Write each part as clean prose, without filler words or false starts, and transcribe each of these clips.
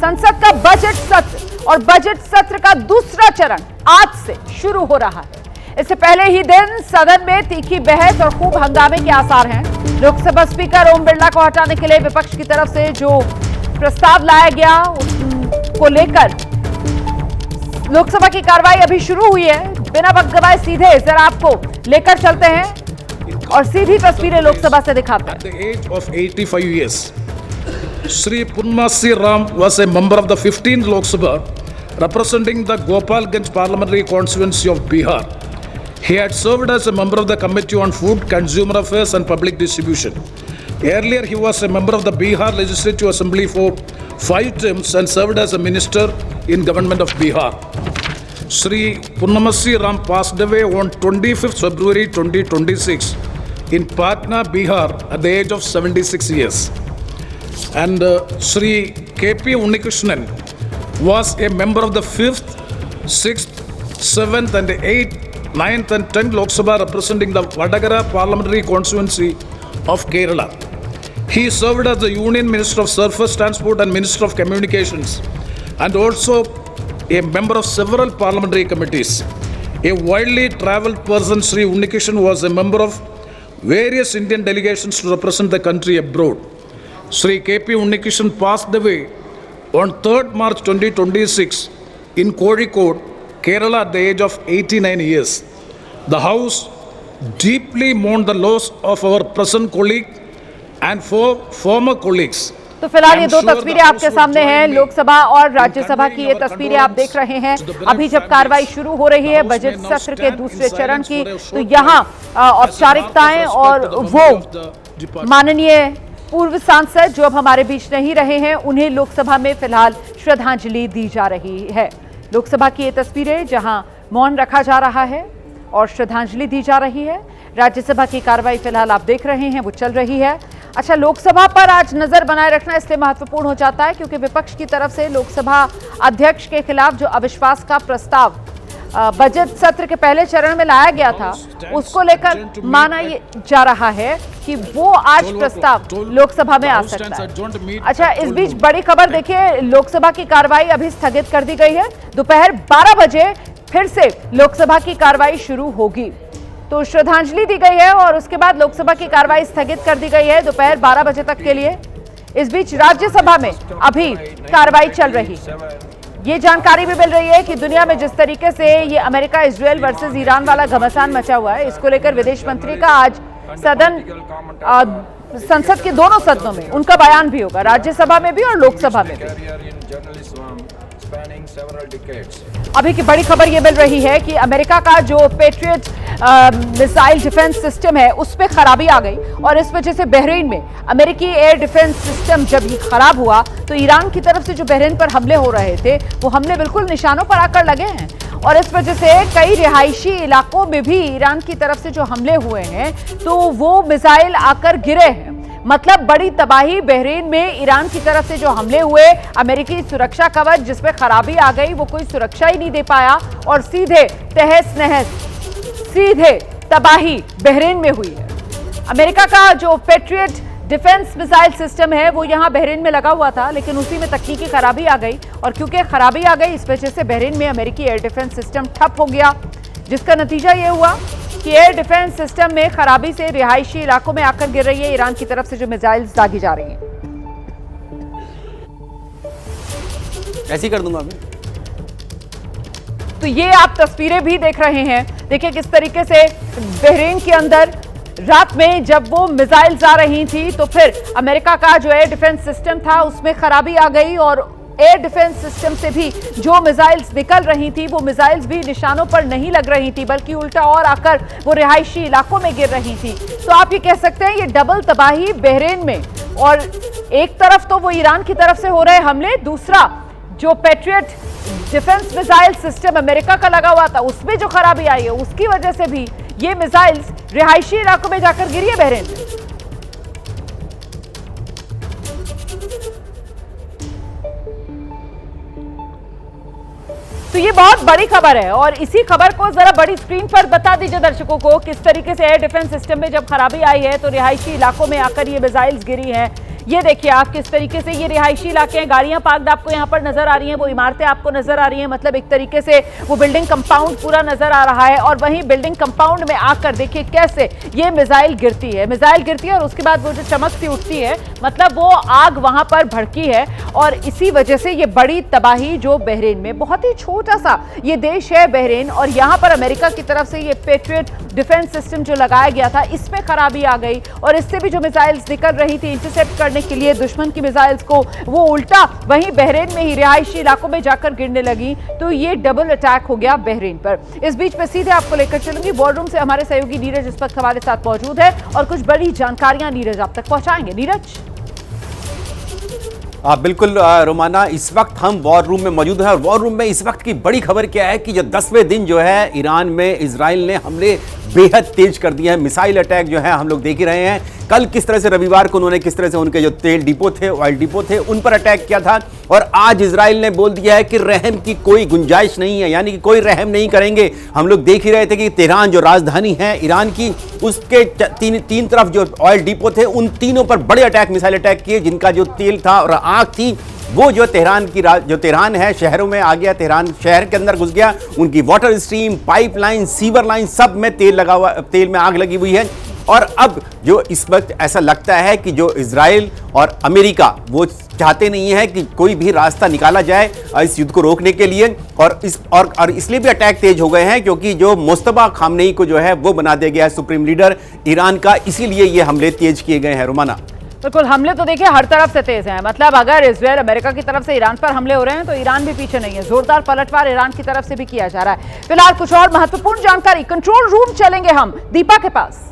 संसद का बजट सत्र और बजट सत्र का दूसरा चरण आज से शुरू हो रहा है। इससे पहले ही दिन सदन में तीखी बहस और खूब हंगामे के आसार हैं। लोकसभा स्पीकर ओम बिरला को हटाने के लिए विपक्ष की तरफ से जो प्रस्ताव लाया गया उसको लेकर लोकसभा की कार्रवाई अभी शुरू हुई है। बिना वक्त गवाए सीधे जरा आपको लेकर चलते हैं और सीधी तस्वीरें लोकसभा से दिखाते हैं। Sri Punmasi Ram was a member of the 15th Lok Sabha representing the Gopalganj parliamentary constituency of Bihar. He had served as a member of the Committee on Food, Consumer Affairs and Public Distribution. Earlier, he was a member of the Bihar Legislative Assembly for 5 terms and served as a minister in government of Bihar. Sri Punmasi Ram passed away on 25th February 2026 in Patna, Bihar at the age of 76 years. And Sri K.P. Unnikrishnan was a member of the 5th, 6th, 7th and 8th, 9th and 10th Lok Sabha representing the Vadagara parliamentary constituency of Kerala. He served as the Union Minister of Surface Transport and Minister of Communications and also a member of several parliamentary committees. A widely travelled person, Sri Unnikrishnan was a member of various Indian delegations to represent the country abroad. Sri K.P. Unnikrishnan passed away on 3rd March 2026 in Kozhikode, Kerala at the age of 89 years. The House deeply mourned the loss of our present colleague and four former colleagues. तो फिलहाल ये दो तस्वीरें आपके सामने हैं, लोकसभा और राज्यसभा की ये तस्वीरें आप देख रहे हैं। अभी जब कार्रवाई शुरू हो रही है बजट सत्र के दूसरे चरण की, तो यहाँ औपचारिकताएं और वो माननीय पूर्व सांसद जो अब हमारे बीच नहीं रहे हैं उन्हें लोकसभा में फिलहाल श्रद्धांजलि दी जा रही है। लोकसभा की ये तस्वीरें जहां मौन रखा जा रहा है और श्रद्धांजलि दी जा रही है। राज्यसभा की कार्रवाई फिलहाल आप देख रहे हैं वो चल रही है। अच्छा, लोकसभा पर आज नजर बनाए रखना इसलिए महत्वपूर्ण हो जाता है क्योंकि विपक्ष की तरफ से लोकसभा अध्यक्ष के खिलाफ जो अविश्वास का प्रस्ताव बजट सत्र के पहले चरण में लाया गया था उसको लेकर माना जा रहा है कि वो आज प्रस्ताव लोकसभा में आ सकता है। अच्छा, इस बीच बड़ी खबर देखिए, लोकसभा की कार्रवाई अभी स्थगित कर दी गई है। दोपहर 12 बजे फिर से लोकसभा की कार्रवाई शुरू होगी। तो श्रद्धांजलि दी गई है और उसके बाद लोकसभा की कार्रवाई स्थगित कर दी गई है दोपहर 12 बजे तक के लिए। इस बीच राज्यसभा में अभी कार्रवाई चल रही है। ये जानकारी भी मिल रही है कि दुनिया में जिस तरीके से ये अमेरिका इजराइल वर्सेस ईरान वाला घमासान मचा हुआ है, इसको लेकर विदेश मंत्री का आज संसद के दोनों सदनों में उनका बयान भी होगा, राज्यसभा में भी और लोकसभा में भी। अभी की बड़ी खबर ये मिल रही है कि अमेरिका का जो पेट्रियट मिसाइल डिफेंस सिस्टम है उस पर खराबी आ गई और इस वजह से बहरीन में अमेरिकी एयर डिफेंस सिस्टम जब ये खराब हुआ तो ईरान की तरफ से जो बहरीन पर हमले हो रहे थे वो हमले बिल्कुल निशानों पर आकर लगे हैं और इस वजह से कई रिहायशी इलाकों में भी ईरान की तरफ से जो हमले हुए हैं तो वो मिसाइल आकर गिरे हैं। मतलब बड़ी तबाही बहरीन में ईरान की तरफ से जो हमले हुए, अमेरिकी सुरक्षा कवच जिसमें खराबी आ गई वो कोई सुरक्षा ही नहीं दे पाया और सीधे तहस नहस, सीधे तबाही बहरीन में हुई है। अमेरिका का जो पेट्रियट डिफेंस मिसाइल सिस्टम है वो यहाँ बहरीन में लगा हुआ था लेकिन उसी में तकनीकी खराबी आ गई और क्योंकि खराबी आ गई इस वजह से बहरीन में अमेरिकी एयर डिफेंस सिस्टम ठप हो गया, जिसका नतीजा ये हुआ कि एयर डिफेंस सिस्टम में खराबी से रिहायशी इलाकों में आकर गिर रही है ईरान की तरफ से जो मिसाइल्स दागी जा रही हैं। ऐसे ही कर दूंगा मैं। तो ये आप तस्वीरें भी देख रहे हैं, देखिए किस तरीके से बहरीन के अंदर रात में जब वो मिसाइल्स आ रही थी तो फिर अमेरिका का जो एयर डिफेंस सिस्टम था उसमें खराबी आ गई और एयर डिफेंस सिस्टम से भी जो मिसाइल्स निकल रही थी वो मिसाइल्स भी निशानों पर नहीं लग रही थी बल्कि उल्टा और आकर वो रिहायशी इलाकों में गिर रही थी। तो आप ये कह सकते हैं ये डबल तबाही बहरीन में, और एक तरफ तो वो ईरान की तरफ से हो रहे हमले, दूसरा जो patriot defence missile system America का लगा हुआ था उसमें जो खराबी आई है उसकी वजह से भी ये मिसाइल्स रिहायशी इलाकों में जाकर गिरी है बहरीन में। तो ये बहुत बड़ी खबर है और इसी खबर को जरा बड़ी स्क्रीन पर बता दीजिए दर्शकों को, किस तरीके से एयर डिफेंस सिस्टम में जब खराबी आई है तो रिहायशी इलाकों में आकर ये मिसाइल्स गिरी हैं। ये देखिए आप किस तरीके से ये रिहायशी इलाके हैं, गाड़ियां पार्कड आपको यहाँ पर नजर आ रही हैं, वो इमारतें आपको नजर आ रही हैं, मतलब एक तरीके से वो बिल्डिंग कंपाउंड पूरा नजर आ रहा है। और वहीं बिल्डिंग कंपाउंड में आकर देखिए कैसे ये मिसाइल गिरती है और उसके बाद वो जो चमक सी उठती है, मतलब वो आग वहां पर भड़की है। और इसी वजह से ये बड़ी तबाही जो बहरीन में, बहुत ही छोटा सा ये देश है बहरीन, और यहां पर अमेरिका की तरफ से ये पेट्रियट डिफेंस सिस्टम जो लगाया गया था इसमें खराबी आ गई, और इससे भी जो मिसाइल्स निकल रही थी इंटरसेप्ट करने के लिए दुश्मन की मिसाइल्स को, वो उल्टा वहीं बहरीन में ही रिहायशी इलाकों में जाकर गिरने लगी। तो ये डबल अटैक हो गया बहरीन पर। इस बीच में सीधे आपको लेकर चलूंगी वॉर रूम से, हमारे सहयोगी नीरज इस वक्त हमारे साथ मौजूद है और कुछ बड़ी जानकारियां नीरज आप तक पहुंचाएंगे। नीरज। बिल्कुल रोमाना, इस वक्त हम वॉर रूम में मौजूद हैं और वॉर रूम में इस वक्त की बड़ी खबर क्या है कि जो 10वें दिन जो है ईरान में इजराइल ने हमले बेहद तेज कर दिए हैं। मिसाइल अटैक जो है हम लोग देख ही रहे हैं। कल किस तरह से रविवार को उन्होंने किस तरह से उनके जो तेल डिपो थे, ऑयल डिपो थे, उन पर अटैक किया था, और आज इजराइल ने बोल दिया है कि रहम की कोई गुंजाइश नहीं है, यानी कि कोई रहम नहीं करेंगे। हम लोग देख ही रहे थे कि तेहरान जो राजधानी है ईरान की, उसके तीन तरफ जो ऑयल डिपो थे उन तीनों पर बड़े अटैक, मिसाइल अटैक किए, जिनका जो तेल था और आग थी वो जो तेहरान है शहरों में आ गया, तेहरान शहर के अंदर घुस गया। उनकी water stream, pipeline, sewer line, सब में तेल में आग लगी हुई है। और अब जो इस वक्त ऐसा लगता है कि जो इजराइल और अमेरिका वो चाहते नहीं है कि कोई भी रास्ता निकाला जाए इस युद्ध को रोकने के लिए, और इसलिए भी अटैक तेज हो गए हैं क्योंकि जो मुस्तफा खामनेई को जो है वो बना दिया गया है सुप्रीम लीडर ईरान का, इसीलिए ये हमले तेज किए गए हैं। रोमाना, बिल्कुल, हमले तो देखिए हर तरफ से तेज हैं, मतलब अगर इजराइल अमेरिका की तरफ से ईरान पर हमले हो रहे हैं तो ईरान भी पीछे नहीं है, जोरदार पलटवार ईरान की तरफ से भी किया जा रहा है। फिलहाल कुछ और महत्वपूर्ण जानकारी, कंट्रोल रूम चलेंगे हम दीपा के पास।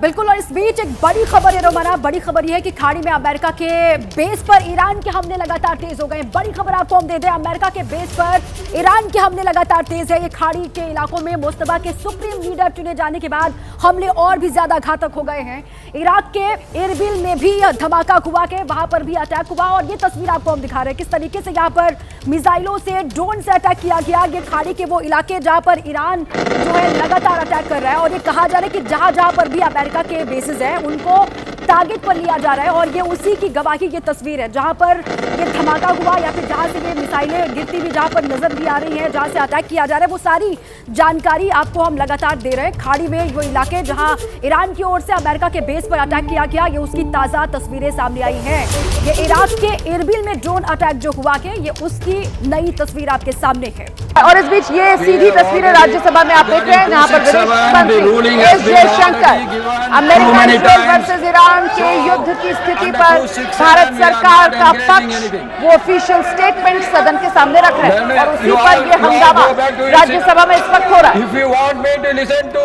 बिल्कुल, और इस बीच एक बड़ी खबर है रोमाना, बड़ी खबर यह है कि खाड़ी में अमेरिका के बेस पर ईरान के हमले लगातार तेज हो गए। बड़ी खबर आपको हम दे दें, अमेरिका के बेस पर ईरान के हमले लगातार तेज है। ये खाड़ी के इलाकों में मुस्तफा के सुप्रीम लीडर चुने जाने के बाद हमले और भी ज्यादा घातक हो गए हैं। इराक के एरबिल में भी धमाका हुआ के वहां पर भी अटैक हुआ, और ये तस्वीर आपको हम दिखा रहे हैं किस तरीके से यहाँ पर मिसाइलों से, ड्रोन से अटैक किया गया। ये खाड़ी के वो इलाके जहां पर ईरान जो है लगातार अटैक कर रहा है, और ये कहा जा रहा है कि जहां पर भी अमेरिका के बेसिस हैं उनको टारगेट पर लिया जा रहा है, और ये उसी की गवाही ये तस्वीर है जहां पर ये धमाका हुआ या फिर जहां से ये मिसाइलें गिरती हुई जहां पर नजर भी आ रही हैं, जहां से अटैक किया जा रहा है, वो सारी जानकारी आपको हम लगातार दे रहे हैं। खाड़ी में वो इलाके जहां ईरान की ओर से अमेरिका के बेस पर अटैक किया गया, ये उसकी ताजा तस्वीरें सामने आई हैं। ये इराक के एरबिल में ड्रोन अटैक जो हुआ के, ये उसकी नई तस्वीर आपके सामने है। और इस बीच ये सीधी तस्वीरें राज्यसभा में आप देख रहे हैं, जहां पर विदेश मंत्री S Jaishankar America Israel versus Iran के युद्ध की स्थिति पर भारत सरकार का पक्ष, वो ऑफिशियल स्टेटमेंट सदन के सामने रख रहे हैं, और उसी पर ये हंगामा राज्यसभा में इस वक्त हो रहा है। If you want me to listen to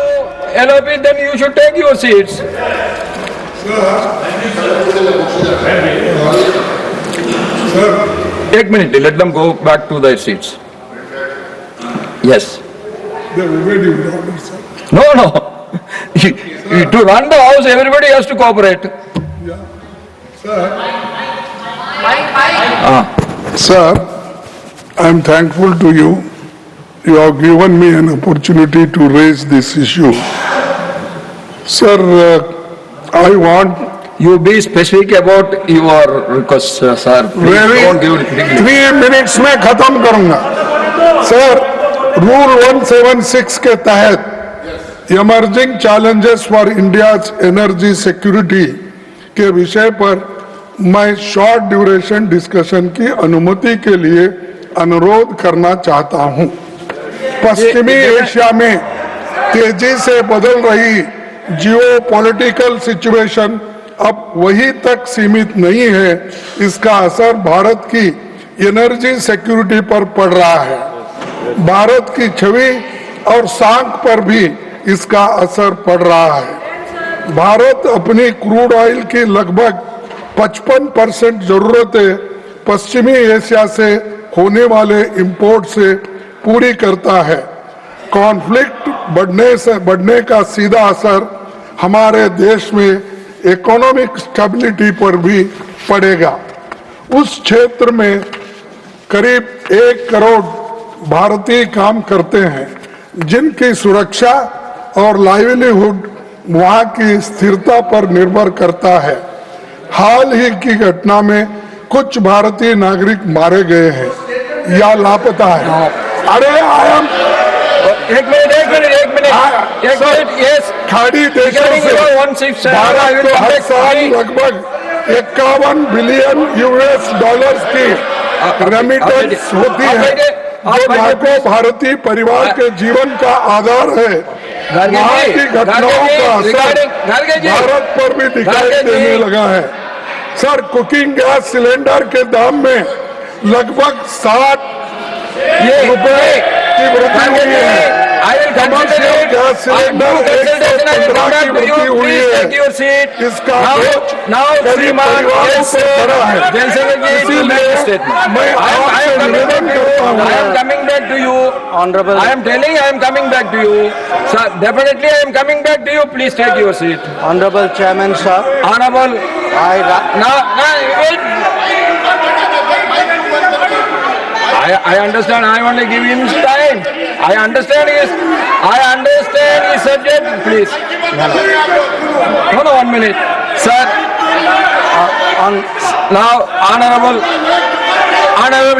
LOP, then you should take your seats. एक minute, let them go back to their seats. Yes. No. To run the house, everybody has to cooperate. Sir, I am thankful to you. You have given me an opportunity to raise this issue. Sir, I want... You be specific about your request, sir. Don't give it. 3 minutes में खत्म करूंगा. Sir, Rule 176 के तहत emerging challenges for India's energy security के विषय पर मैं short duration discussion की अनुमति के लिए अनुरोध करना चाहता हूं। पश्चिमी एशिया में तेजी से बदल रही जियोपॉलिटिकल सिचुएशन अब वहीं तक सीमित नहीं है, इसका असर भारत की एनर्जी सिक्योरिटी पर पड़ रहा है। भारत की छवि और साख पर भी इसका असर पड़ रहा है। भारत अपनी क्रूड ऑयल की लगभग 55% जरूरतें पश्चिमी एशिया से होने वाले इंपोर्ट से पूरी करता है। कॉन्फ्लिक्ट बढ़ने का सीधा असर हमारे देश में इकोनॉमिक स्टेबिलिटी पर भी पड़ेगा। उस क्षेत्र में करीब 1 करोड़ भारतीय काम करते हैं, जिनकी सुरक्षा और लाइवलीहुड वहां की स्थिरता पर निर्भर करता है। हाल ही की घटना में कुछ भारतीय नागरिक मारे गए हैं या लापता है। अरे एक मिनट, यस, खाड़ी देशों से भारत को हर साल लगभग 51 बिलियन US डॉलर्स की रेमिटेंस होती है, जो लाखों भारतीय परिवार के जीवन का आधार है। वहाँ की घटनाओं का असर भारत पर भी दिखाई देने लगा है। सर, कुकिंग गैस सिलेंडर के दाम में लगभग 60 रुपए की वृद्धि हुई है। कमर्शियल गैस सिलेंडर 115 की वृद्धि हुई है। इसका बोझ गरीब परिवारों पर पड़ा है। इसीलिए मैं आपसे निवेदन करता हूँ। I am coming back to you, Honorable. I am telling you, I am coming back to you. Sir, definitely I am coming back to you. Please take your seat. Honorable Chairman, sir. Honorable. Wait. I understand. I want to give him time. I understand his subject. Please. No, 1 minute, sir. Now, honorable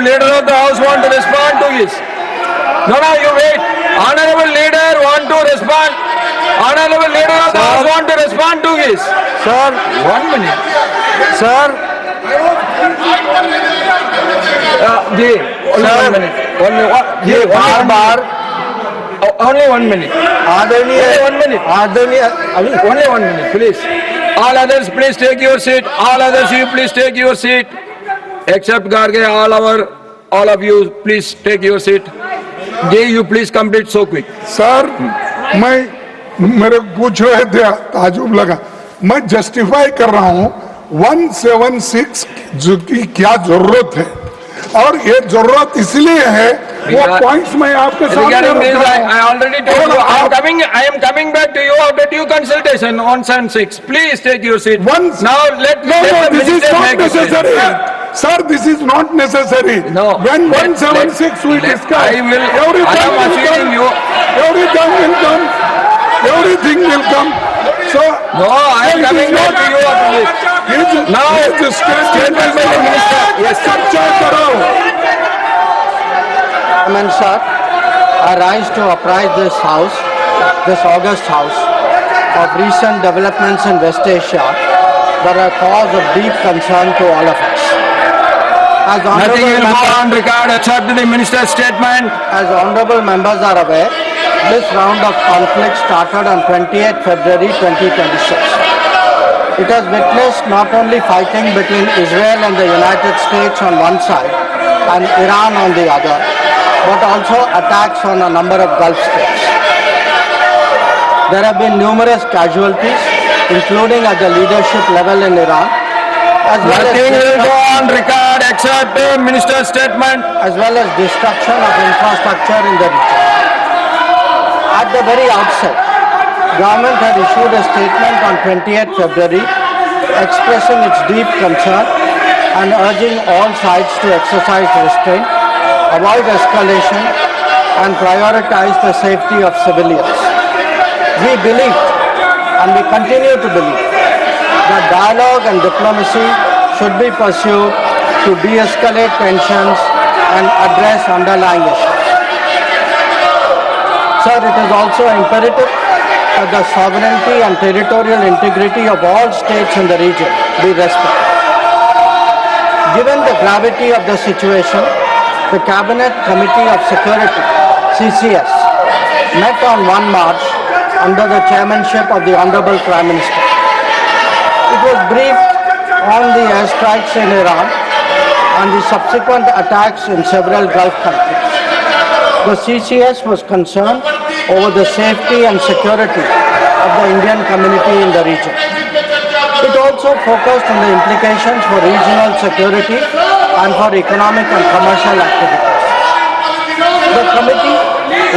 leader of the house want to respond to this. No, you wait. Honorable leader want to respond. Honorable leader of the house want to respond to this. Sir, 1 minute. sir, ji, only 1 minute. ये बार Only 1 minute. आदरणीय Only 1 minute. आदरणीय Only 1 minute, please. All others, please take your seat. All others, you please take your seat. Except Garge, all of you, please take your seat. Jay, you please complete so quick. Sir, मेरे पूछ रहे थे, ताजुब लगा। मैं justify कर रहा हूँ 176 की क्या जरूरत है, और ये जरूरत इसलिए है, वो पॉइंट्स मैं आपके सामने Regarding रख this, रहा हूं। I already told you. I am coming back to you after due consultation on 176. Please take your seat. Now let No, the this is minister not make a necessary. statement. Sir, this is not necessary. No. When Let- 176 we let- discuss, I am everything will assuring come. you. Everything will come. Everything will come. So, No, I am coming back to you after this. Now, statement by the minister. Yes, sir. चर्चा करो। Chairman, sir, I rise to apprise this house, this august house, of recent developments in West Asia that are cause of deep concern to all of us. As Nothing will go members, on record except the minister's statement. as honorable members are aware, this round of conflict started on 28 February 2026. It has witnessed not only fighting between Israel and the United States on one side and Iran on the other, but also attacks on a number of Gulf states. There have been numerous casualties, including at the leadership level in Iran, as well Nothing will go as, on record except the minister's statement. destruction of infrastructure in the region. At the very outset, government had issued a statement on 28 February expressing its deep concern and urging all sides to exercise restraint, avoid escalation and prioritize the safety of civilians. We believe, and we continue to believe, that dialogue and diplomacy should be pursued to de-escalate tensions and address underlying issues. Sir, it is also imperative that the sovereignty and territorial integrity of all states in the region be respected. Given the gravity of the situation, the Cabinet Committee of Security, CCS, met on 1 March under the chairmanship of the Honorable Prime Minister. It was briefed on the airstrikes in Iran and the subsequent attacks in several Gulf countries. The CCS was concerned over the safety and security of the Indian community in the region. It also focused on the implications for regional security and for economic and commercial activities. The committee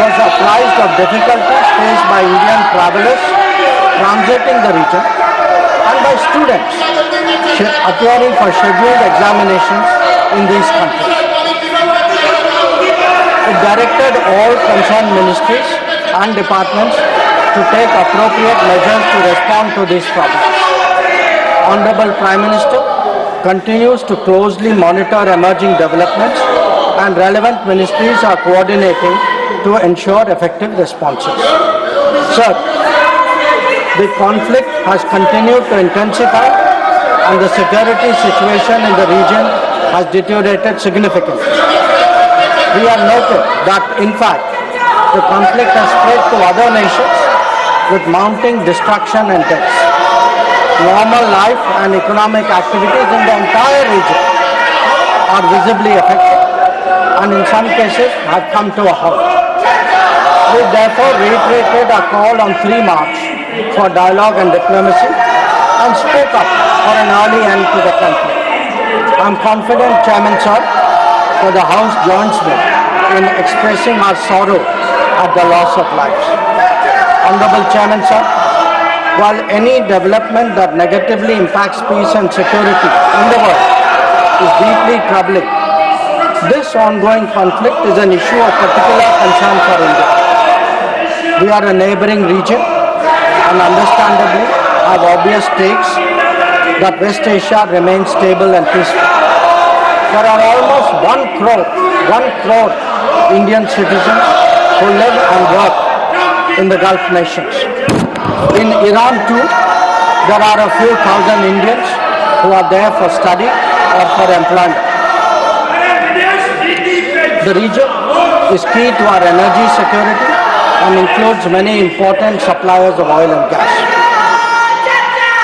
was apprised of difficulties faced by Indian travelers transiting the region and by students appearing for scheduled examinations in these countries. It directed all concerned ministries and departments to take appropriate measures to respond to these problems. Honorable Prime Minister continues to closely monitor emerging developments and relevant ministries are coordinating to ensure effective responses. Sir, the conflict has continued to intensify and the security situation in the region has deteriorated significantly. We have noted that, in fact, the conflict has spread to other nations with mounting destruction and deaths. Normal life and economic activities in the entire region are visibly affected and in some cases have come to a halt. We therefore reiterated our call on 3 March for dialogue and diplomacy and spoke up for an early end to the conflict. I am confident, Chairman Sir, that the House joins me in expressing our sorrow at the loss of lives. Honorable Chairman Sir, while any development that negatively impacts peace and security in the world is deeply troubling, this ongoing conflict is an issue of particular concern for India. We are a neighboring region and understandably have obvious stakes that West Asia remains stable and peaceful. There are almost 1 crore Indian citizens who live and work in the Gulf nations. In Iran too, there are a few thousand Indians who are there for study or for employment. The region is key to our energy security and includes many important suppliers of oil and gas.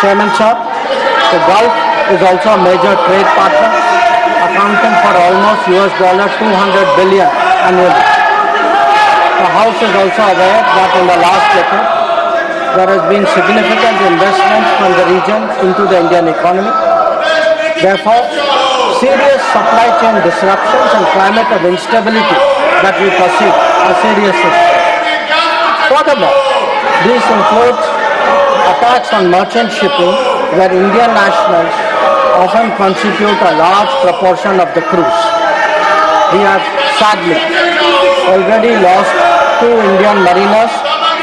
Chairman Sir, the Gulf is also a major trade partner, accounting for almost $200 billion annually. The House is also aware that in the last decade, there has been significant investments from the region into the Indian economy. Therefore, serious supply chain disruptions and climate of instability that we perceive are serious issues. Furthermore, these include attacks on merchant shipping where Indian nationals often constitute a large proportion of the crews. We have sadly already lost 2 Indian mariners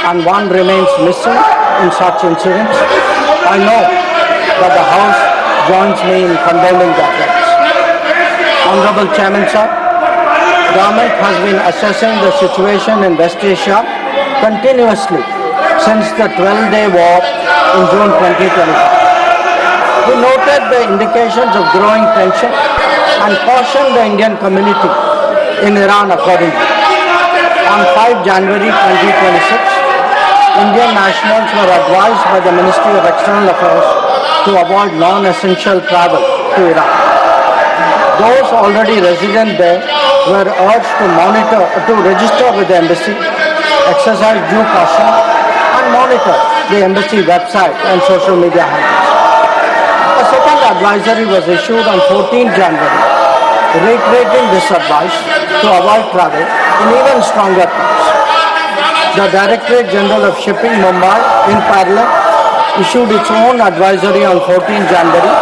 and 1 remains missing in such incidents. I know that the House joins me in condoling their deaths. Honorable Chairman Sir, Government has been assessing the situation in West Asia continuously since the 12-day war in June 2025. We noted the indications of growing tension and cautioned the Indian community in Iran accordingly. On 5 January 2026, Indian nationals were advised by the Ministry of External Affairs to avoid non-essential travel to Iran. Those already resident there were urged to register with the embassy, exercise due caution, and monitor the embassy website and social media handles. A second advisory was issued on 14 January, reiterating this advice to avoid travel in even stronger terms. The Directorate General of Shipping, Mumbai, in parallel, issued its own advisory on 14 January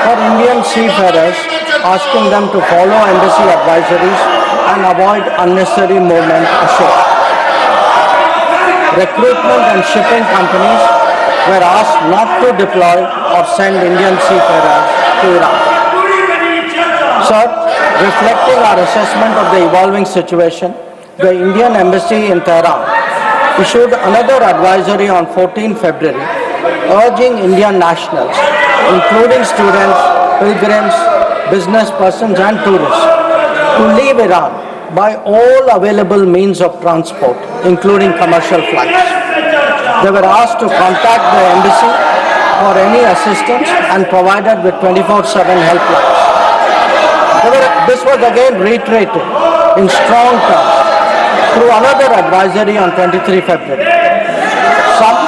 for Indian seafarers, asking them to follow embassy advisories and avoid unnecessary movement ashore. Recruitment and shipping companies were asked not to deploy or send Indian seafarers to Iran. Sir, reflecting our assessment of the evolving situation, the Indian Embassy in Tehran issued another advisory on 14 February urging Indian nationals, including students, pilgrims, business persons and tourists, to leave Iran by all available means of transport, including commercial flights. They were asked to contact the embassy for any assistance and provided with 24/7 helplines. This was again reiterated in strong terms through another advisory on 23 February. Some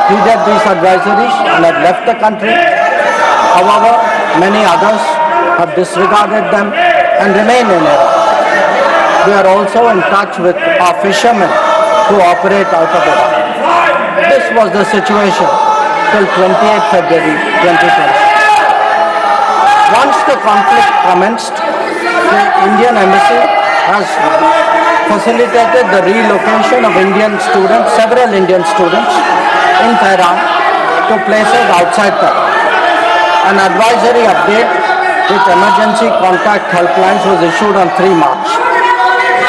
heeded these advisories and have left the country. However, many others have disregarded them and remain in Iran. We are also in touch with our fishermen who operate out of Iran. This was the situation till 28 February 2020. Once the conflict commenced, the Indian Embassy has facilitated the relocation of several Indian students in Tehran to places outside Tehran. An advisory update with emergency contact helplines was issued on 3 March.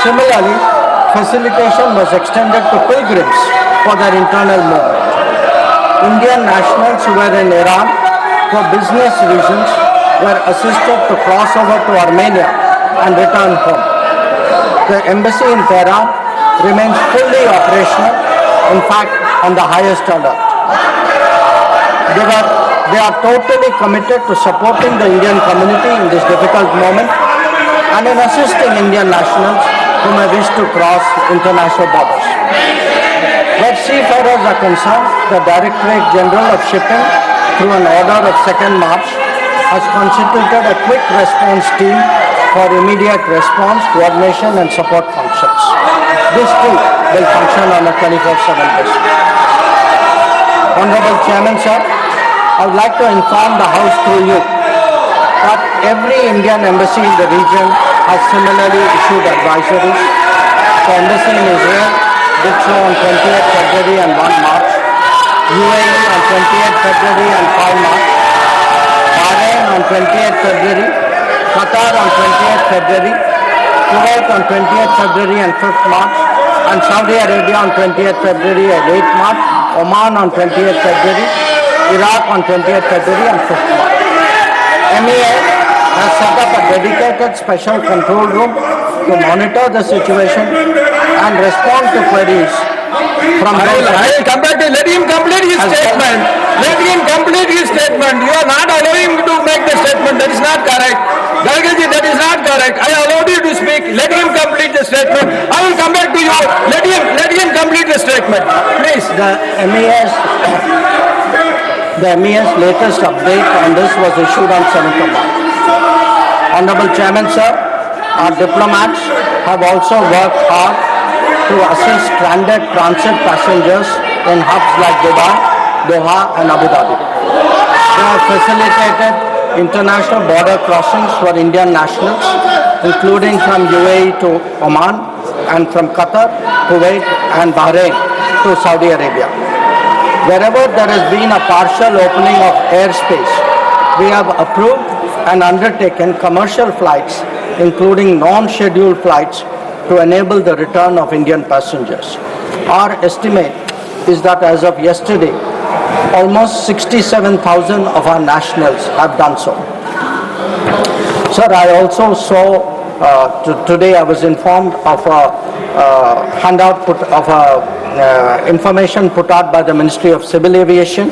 Similarly, facilitation was extended to pilgrims for their internal movement. Indian nationals who were in Iran for business reasons were assisted to cross over to Armenia and return home. The embassy in Tehran remains fully operational, in fact, on the highest alert. They are totally committed to supporting the Indian community in this difficult moment and in assisting Indian nationals who may wish to cross international borders. Where seafarers are concerned, the Directorate General of Shipping, through an order of 2nd March, has constituted a quick response team for immediate response, coordination and support functions. This too will function on a 24/7 basis. Honorable Chairman, sir, I would like to inform the House through you that every Indian embassy in the region has similarly issued advisories. The embassy in Israel did so on 28th February and 1 March, UAE on 28th February and 5 March, Bahrain on 28th February, Qatar on 28th February, Kuwait on 28th February and 5th March, and Saudi Arabia on 20th February and 8th March, Oman on 20th February, Iraq on 20th February and 5th March. MEA has set up a dedicated special control room to monitor the situation and respond to queries from those. I will come back to let him complete his statement. Let him complete his statement. You are not allowing him to make the statement. That is not correct. Gargaji, that is not correct. I allowed you to speak. Let him complete the statement. I will come back to you. Let him complete the statement. Please. The MEA's latest update on this was issued on 7th of March. Honorable Chairman, sir, our diplomats have also worked hard to assist stranded transit passengers in hubs like Dubai, Doha and Abu Dhabi. They have facilitated international border crossings for Indian nationals, including from UAE to Oman and from Qatar, Kuwait and Bahrain to Saudi Arabia. Wherever there has been a partial opening of airspace, we have approved and undertaken commercial flights, including non-scheduled flights, to enable the return of Indian passengers. Our estimate is that as of yesterday, almost 67,000 of our nationals have done so. Sir, I also saw, today I was informed of a handout of information put out by the Ministry of Civil Aviation,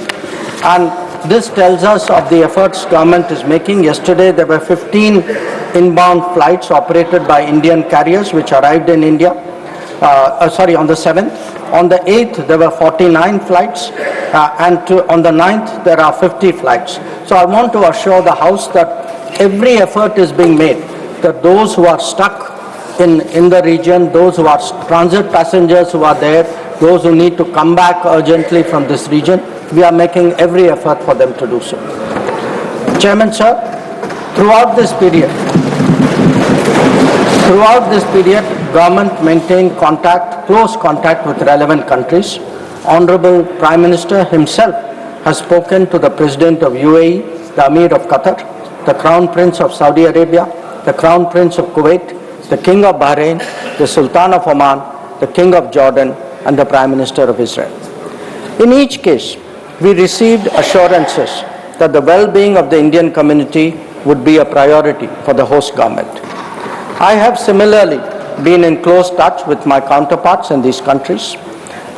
and this tells us of the efforts government is making. Yesterday there were 15 inbound flights operated by Indian carriers which arrived in India, on the 7th. On the 8th there were 49 flights and on the 9th there are 50 flights. So I want to assure the House that every effort is being made that those who are stuck in the region, those who are transit passengers who are there, those who need to come back urgently from this region, we are making every effort for them to do so. Chairman, sir, throughout this period, government maintained close contact with relevant countries. Honorable Prime Minister himself has spoken to the President of UAE, the Amir of Qatar, the Crown Prince of Saudi Arabia, the Crown Prince of Kuwait, the King of Bahrain, the Sultan of Oman, the King of Jordan, and the Prime Minister of Israel. In each case, we received assurances that the well-being of the Indian community would be a priority for the host government. I have similarly been in close touch with my counterparts in these countries.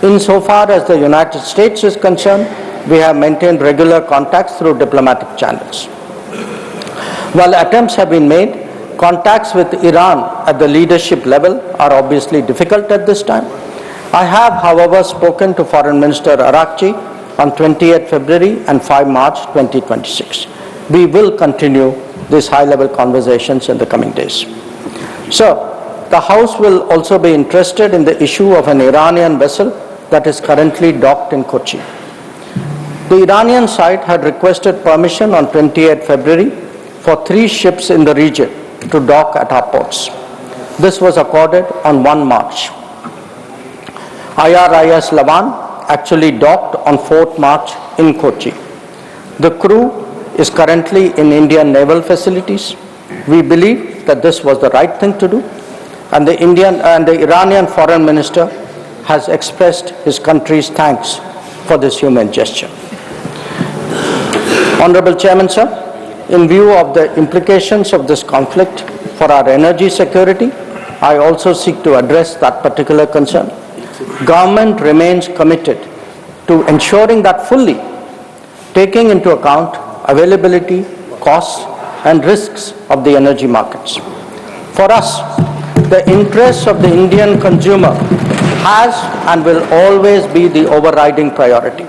Insofar as the United States is concerned, we have maintained regular contacts through diplomatic channels. While attempts have been made, contacts with Iran at the leadership level are obviously difficult at this time. I have, however, spoken to Foreign Minister Arakchi on 28th February and 5 March 2026. We will continue these high-level conversations in the coming days. Sir, the House will also be interested in the issue of an Iranian vessel that is currently docked in Kochi. The Iranian side had requested permission on 28th February for 3 ships in the region to dock at our ports. This was accorded on 1 March. IRIS Lavan actually docked on 4th March in Kochi. The crew is currently in Indian naval facilities. We believe that this was the right thing to do, and the Iranian foreign minister has expressed his country's thanks for this humane gesture. Honorable Chairman, sir, in view of the implications of this conflict for our energy security, I also seek to address that particular concern. Government remains committed to ensuring that fully taking into account availability, costs and risks of the energy markets. For us, the interests of the Indian consumer has and will always be the overriding priority.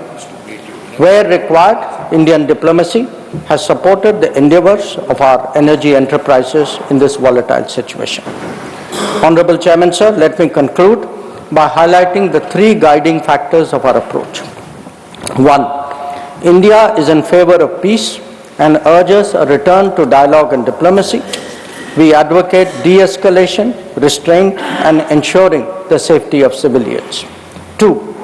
Where required, Indian diplomacy has supported the endeavors of our energy enterprises in this volatile situation. Honorable Chairman, sir, let me conclude by highlighting the three guiding factors of our approach. 1. India is in favor of peace and urges a return to dialogue and diplomacy. We advocate de-escalation, restraint, and ensuring the safety of civilians. 2.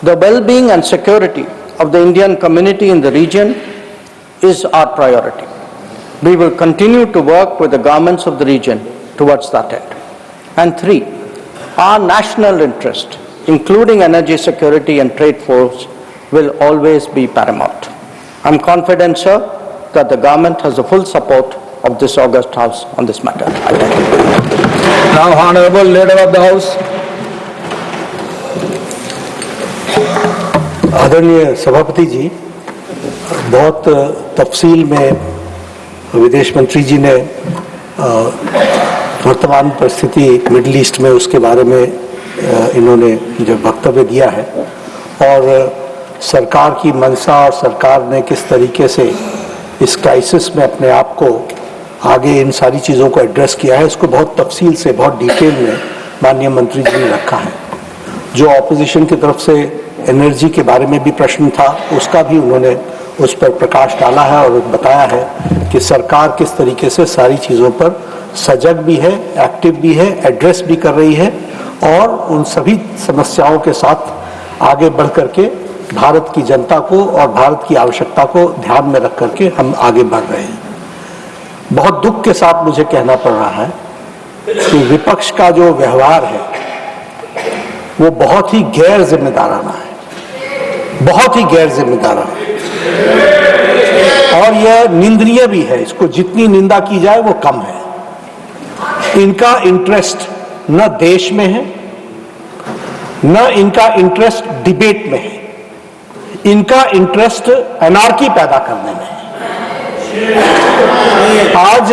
The well-being and security of the Indian community in the region is our priority. We will continue to work with the governments of the region towards that end. And 3. Our national interest, including energy security and trade flows, will always be paramount. I'm confident, sir, that the government has the full support of this august House on this matter. I thank you. Now, Honorable Leader of the House. आदरणीय सभापति जी, बहुत तफसील में विदेश मंत्री जी ने वर्तमान परिस्थिति मिडिल ईस्ट में उसके बारे में इन्होंने जो वक्तव्य दिया है और सरकार की मंशा और सरकार ने किस तरीके से इस क्राइसिस में अपने आप को आगे इन सारी चीज़ों को एड्रेस किया है, इसको बहुत तफसील से बहुत डिटेल में माननीय मंत्री जी ने रखा है। जो ऑपोजिशन की तरफ से एनर्जी के बारे में भी प्रश्न था, उसका भी उन्होंने उस पर प्रकाश डाला है और बताया है कि सरकार किस तरीके से सारी चीज़ों पर सजग भी है, एक्टिव भी है, एड्रेस भी कर रही है और उन सभी समस्याओं के साथ आगे बढ़ करके भारत की जनता को और भारत की आवश्यकता को ध्यान में रख करके हम आगे बढ़ रहे हैं। बहुत दुख के साथ मुझे कहना पड़ रहा है कि विपक्ष का जो व्यवहार है वो बहुत ही गैर जिम्मेदाराना है, बहुत ही गैर जिम्मेदाराना और यह निंदनीय भी है। इसको जितनी निंदा की जाए वो कम है। इनका इंटरेस्ट न देश में है, न इनका इंटरेस्ट डिबेट में है, इनका इंटरेस्ट एनार्की पैदा करने में है। आज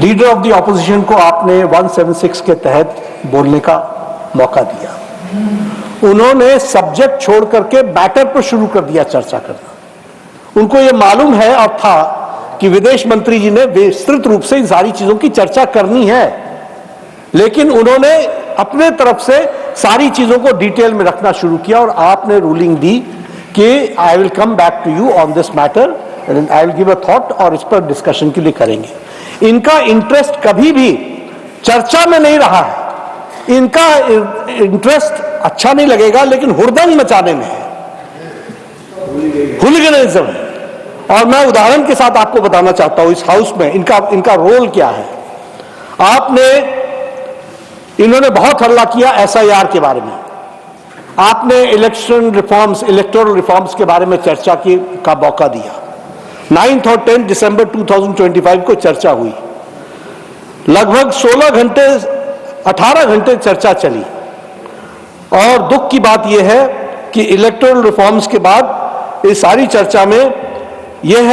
लीडर ऑफ द ऑपोजिशन को आपने 176 के तहत बोलने का मौका दिया, उन्होंने सब्जेक्ट छोड़ करके मैटर पर शुरू कर दिया चर्चा करना। उनको ये मालूम है और था कि विदेश मंत्री जी ने विस्तृत रूप से इन सारी चीजों की चर्चा करनी है, लेकिन उन्होंने अपने तरफ से सारी चीजों को डिटेल में रखना शुरू किया और आपने रूलिंग दी कि I will come back to you on this matter and I will give a thought और इस पर डिस्कशन के लिए करेंगे। इनका इंटरेस्ट कभी भी चर्चा में नहीं रहा है, इनका इंटरेस्ट अच्छा नहीं लगेगा लेकिन हुड़दंग मचाने में है, हुलिगनिज्म है। और मैं उदाहरण के साथ आपको बताना चाहता हूं इस हाउस में इनका रोल क्या है। इन्होंने बहुत हल्ला किया एसआईआर के बारे में, आपने इलेक्टोरल रिफॉर्म्स के बारे में चर्चा का मौका दिया। 9 और 10 दिसंबर 2025 को चर्चा हुई, लगभग 16 घंटे 18 घंटे चर्चा चली और दुख की बात यह है कि इलेक्टोरल रिफॉर्म्स के बाद इस सारी चर्चा में यह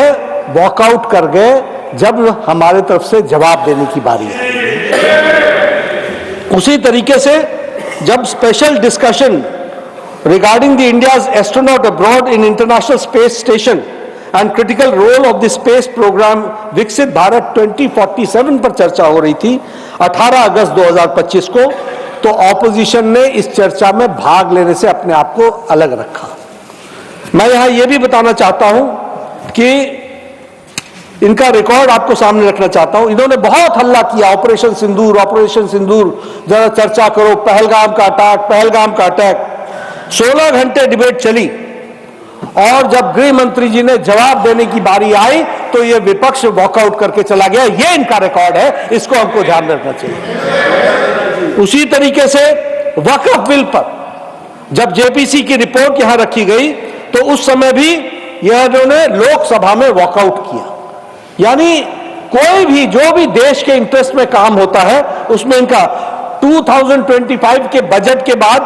वॉकआउट कर गए जब हमारे तरफ से जवाब देने की बारी है। उसी तरीके से जब special discussion regarding the India's astronaut abroad in international space station and critical role of the space program Viksit Bharat 2047 पर चर्चा हो रही थी 18 अगस्त 2025 को, तो ऑपोजिशन ने इस चर्चा में भाग लेने से अपने आप को अलग रखा। मैं यहां यह भी बताना चाहता हूं कि इनका रिकॉर्ड आपको सामने रखना चाहता हूं। इन्होंने बहुत हल्ला किया, ऑपरेशन सिंदूर, जरा चर्चा करो, पहलगाम का अटैक। 16 घंटे डिबेट चली और जब गृह मंत्री जी ने जवाब देने की बारी आई तो ये विपक्ष वॉकआउट करके चला गया। ये इनका रिकॉर्ड है, इसको हमको ध्यान रखना चाहिए। उसी तरीके से वक्फ बिल पर जब जेपीसी की रिपोर्ट यहां रखी गई तो उस समय भी यह इन्होंने लोकसभा में वॉकआउट किया। यानी कोई भी जो भी देश के इंटरेस्ट में काम होता है उसमें इनका 2025 के बजट के बाद,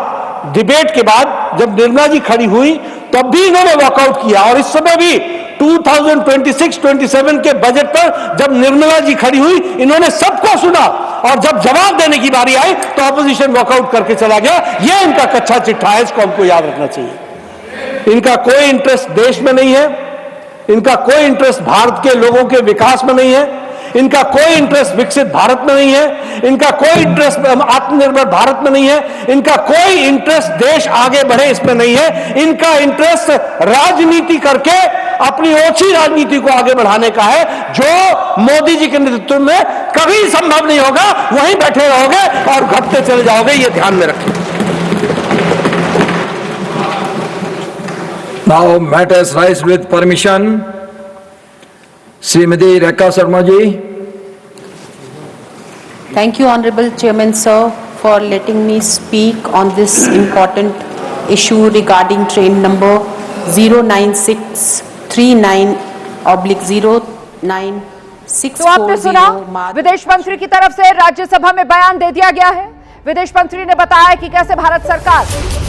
डिबेट के बाद जब निर्मला जी खड़ी हुई तब भी इन्होंने वॉकआउट किया, और इस समय भी 2026-27 के बजट पर जब निर्मला जी खड़ी हुई इन्होंने सबको सुना, और जब जवाब देने की बारी आई तो ऑपोजिशन वॉकआउट करके चला गया। यह इनका कच्चा चिट्ठा है, इसको हमको याद रखना चाहिए। इनका कोई इंटरेस्ट देश में नहीं है, इनका कोई इंटरेस्ट भारत के लोगों के विकास में नहीं है, इनका कोई इंटरेस्ट विकसित भारत में नहीं है, इनका कोई इंटरेस्ट आत्मनिर्भर भारत में नहीं है, इनका कोई इंटरेस्ट देश आगे बढ़े इसमें नहीं है। इनका इंटरेस्ट राजनीति करके अपनी ओछी राजनीति को आगे बढ़ाने का है, जो मोदी जी के नेतृत्व में कभी संभव नहीं होगा। वहीं बैठे रहोगे और घटते चले जाओगे, ये ध्यान में रखें। Now matters rise with permission. Srimati Rekha Sharma ji. Thank you, Honorable Chairman, sir, for letting me speak on this important issue regarding train number 09639/0964. तो आपने सुना, विदेश मंत्री की तरफ से राज्यसभा में बयान दे दिया गया है। विदेश मंत्री ने बताया कि कैसे भारत सरकार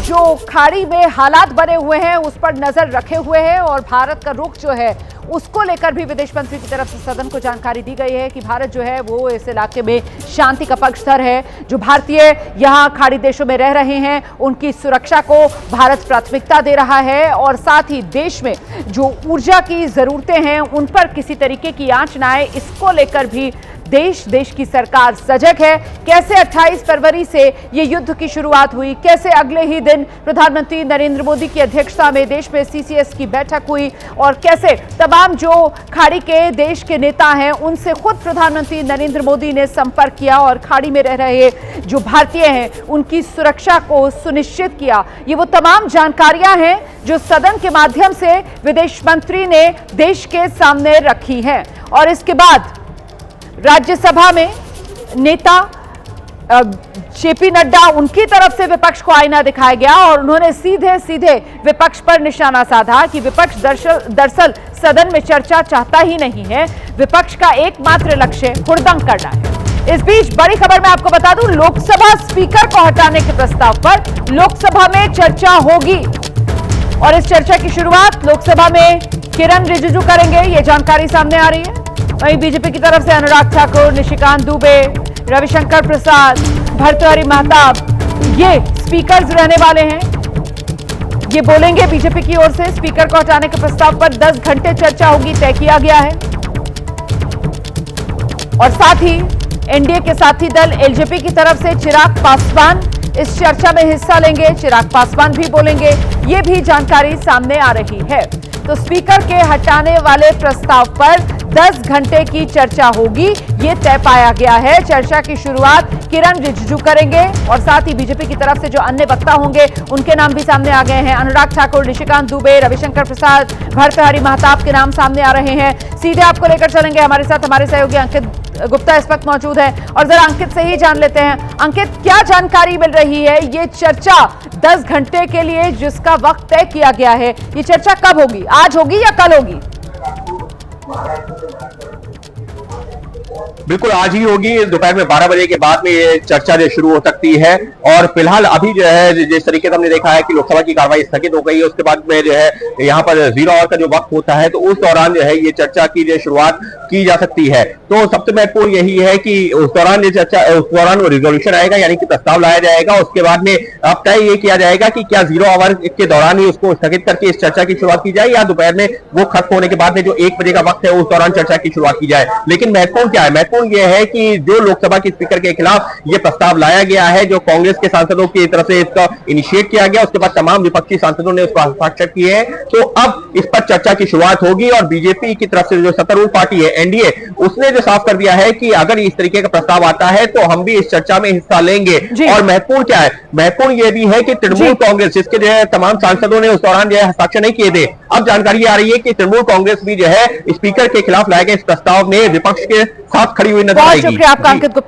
जो खाड़ी में हालात बने हुए हैं उस पर नजर रखे हुए है, और भारत का रुख जो है उसको लेकर भी विदेश मंत्री की तरफ से सदन को जानकारी दी गई है कि भारत जो है वो इस इलाके में शांति का पक्षधर है। जो भारतीय यहाँ खाड़ी देशों में रह रहे हैं उनकी सुरक्षा को भारत प्राथमिकता दे रहा है, और साथ ही देश में जो ऊर्जा की जरूरतें हैं उन पर किसी तरीके की आंच ना आए, इसको लेकर भी देश की सरकार सजग है। कैसे 28 फरवरी से ये युद्ध की शुरुआत हुई, कैसे अगले ही दिन प्रधानमंत्री नरेंद्र मोदी की अध्यक्षता में देश में सीसीएस की बैठक हुई, और कैसे तमाम जो खाड़ी के देश के नेता हैं उनसे खुद प्रधानमंत्री नरेंद्र मोदी ने संपर्क किया और खाड़ी में रह रहे जो भारतीय हैं उनकी सुरक्षा को सुनिश्चित किया। ये वो तमाम जानकारियां हैं जो सदन के माध्यम से विदेश मंत्री ने देश के सामने रखी हैं। और इसके बाद राज्यसभा में नेता जेपी नड्डा, उनकी तरफ से विपक्ष को आईना दिखाया गया और उन्होंने सीधे सीधे विपक्ष पर निशाना साधा कि विपक्ष दरअसल सदन में चर्चा चाहता ही नहीं है, विपक्ष का एकमात्र लक्ष्य हुड़दंग करना है। इस बीच बड़ी खबर मैं आपको बता दूं, लोकसभा स्पीकर को हटाने के प्रस्ताव पर लोकसभा में चर्चा होगी, और इस चर्चा की शुरुआत लोकसभा में किरण रिजिजू करेंगे, ये जानकारी सामने आ रही है। वहीं बीजेपी की तरफ से अनुराग ठाकुर, निशिकांत दुबे, रविशंकर प्रसाद, भर्तृहरि महताब ये स्पीकर्स रहने वाले हैं। ये बोलेंगे बीजेपी की ओर से स्पीकर को हटाने के प्रस्ताव पर 10 घंटे चर्चा होगी, तय किया गया है। और साथ ही एनडीए के साथी दल एलजेपी की तरफ से चिराग पासवान इस चर्चा में हिस्सा लेंगे, चिराग पासवान भी बोलेंगे, ये भी जानकारी सामने आ रही है। तो स्पीकर के हटाने वाले प्रस्ताव पर 10 घंटे की चर्चा होगी, ये तय पाया गया है। चर्चा की शुरुआत किरण रिजिजू करेंगे, और साथ ही बीजेपी की तरफ से जो अन्य वक्ता होंगे उनके नाम भी सामने आ गए हैं। अनुराग ठाकुर, निशिकांत दुबे, रविशंकर प्रसाद, भर्तृहरि महताब के नाम सामने आ रहे हैं। सीधे आपको लेकर चलेंगे, हमारे साथ हमारे सहयोगी अंकित गुप्ता इस वक्त मौजूद है, और जरा अंकित से ही जान लेते हैं। अंकित, क्या जानकारी मिल रही है? ये चर्चा 10 घंटे के लिए जिसका वक्त तय किया गया है, ये चर्चा कब होगी? आज होगी या कल होगी? बिल्कुल आज ही होगी, दोपहर में 12 बजे के बाद में ये चर्चा जो शुरू हो सकती है। और फिलहाल अभी जो है जिस तरीके से हमने देखा है कि लोकसभा की कार्रवाई स्थगित हो गई है, उसके बाद में जो है यहाँ पर 0 आवर का जो वक्त होता है तो उस दौरान जो है ये चर्चा की जो शुरुआत की जा सकती है। तो सबसे महत्वपूर्ण यही है कि उस दौरान ये चर्चा, उस दौरान वो रिजोल्यूशन आएगा, यानी कि प्रस्ताव लाया जाएगा। उसके बाद में अब तय ये किया जाएगा कि क्या 0 आवर के दौरान ही उसको स्थगित करके इस चर्चा की शुरुआत की जाए, या दोपहर में वो खत्म होने के बाद में जो 1 बजे का वक्त है उस दौरान चर्चा की शुरुआत की जाए। लेकिन महत्वपूर्ण क्या है, महत्वपूर्ण महत्वपूर्ण यह है कि जो लोकसभा के स्पीकर के खिलाफ यह प्रस्ताव लाया गया है, जो कांग्रेस के सांसदों की तरफ से इसका इनिशिएट किया गया, उसके बाद तमाम विपक्षी सांसदों ने उसको हस्ताक्षर किए हैं, तो अब इस पर चर्चा की शुरुआत होगी। और बीजेपी की तरफ से जो सत्तारूढ़ पार्टी है एनडीए, उसने जो साफ कर दिया है कि अगर इस तरीके का प्रस्ताव आता है तो हम भी इस चर्चा में हिस्सा लेंगे। और महत्वपूर्ण क्या है, महत्वपूर्ण यह भी है कि तृणमूल कांग्रेस, जिसके जो है तमाम सांसदों ने उस दौरान जो है हस्ताक्षर नहीं किए थे, अब जानकारी आ रही है कि तृणमूल कांग्रेस भी जो है स्पीकर के खिलाफ लाए गए इस प्रस्ताव में विपक्ष के साथ खड़ी हुई नजर आएगी। बहुत शुक्रिया आपका अंकित गुप्ता।